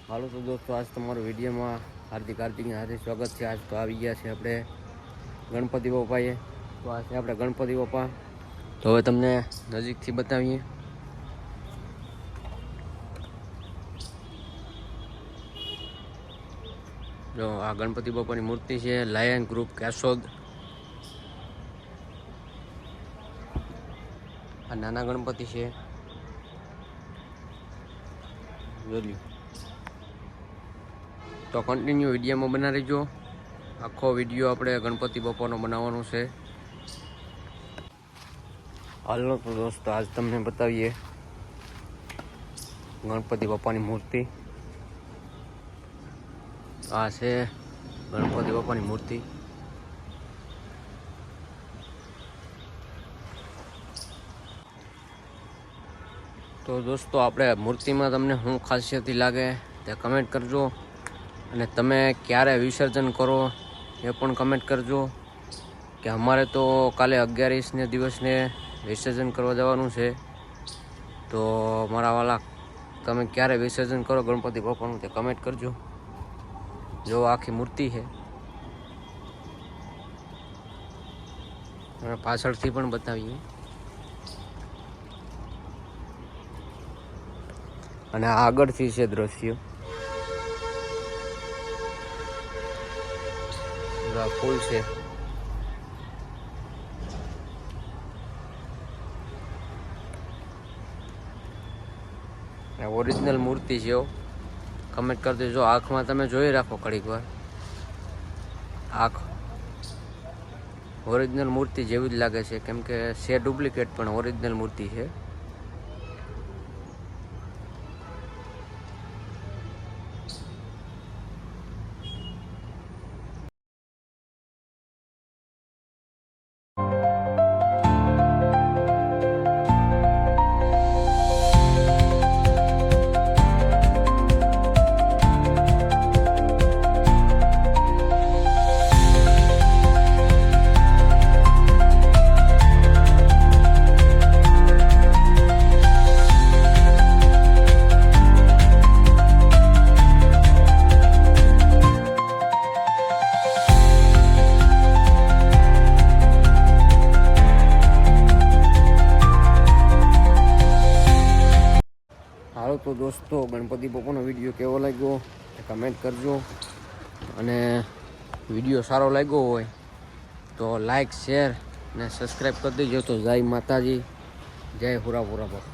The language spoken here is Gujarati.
હાલો તો દોસ્તો, આજ તમારું વિડીયોમાં હાર્દિક સ્વાગત છે। આજ તો આવી ગયા છે આપણે ગણપતિ બાપાએ। તો આ છે આપણે ગણપતિ બાપા। તો હવે તમને નજીકથી બતાવીએ। જો આ ગણપતિ બાપાની મૂર્તિ છે, લાયન ગ્રુપ કેશોદ। આ નાના ગણપતિ છે, જોઈ તો કન્ટિન્યુ વિડીયોમાં બના રહેજો। આખો વિડીયો આપણે ગણપતિ બાપાનો બનાવવાનો છે। હાલો તો દોસ્તો, આજ તમને બતાવીએ ગણપતિ બાપાની મૂર્તિ। આ છે ગણપતિ બાપાની મૂર્તિ। તો દોસ્તો, આપણે મૂર્તિમાં તમને શું ખાસિયત લાગે તે કમેન્ટ કરજો, અને તમે ક્યારે વિસર્જન કરો એ પણ કમેન્ટ કરજો। કે અમારે તો કાલે 11 દિવસને વિસર્જન કરવા જવાનું છે। તો મારા વાલા, તમે ક્યારે વિસર્જન કરો ગણપતિ બાપાનું તે કમેન્ટ કરજો। જો આખી મૂર્તિ છે, અને પાછળથી પણ બતાવીએ। અને આગળથી છે દ્રશ્ય, ફૂલ છે। ઓરિજિનલ મૂર્તિ છે। કમેન્ટ કરી દેજો। આંખમાં તમે જોઈ રાખો ઘડીક વાર, આંખ ઓરિજિનલ મૂર્તિ જેવી જ લાગે છે, કેમ કે છે ડુપ્લિકેટ પણ ઓરિજિનલ મૂર્તિ છે। હાલો તો દોસ્તો, ગણપતિ બાપાનો વિડીયો કેવો લાગ્યો એ કમેન્ટ કરજો, અને વિડીયો સારો લાગ્યો હોય તો લાઈક, શેર ને સબસ્ક્રાઈબ કરી દેજો। તો જય માતાજી, જય હુરાપુરા બાપા।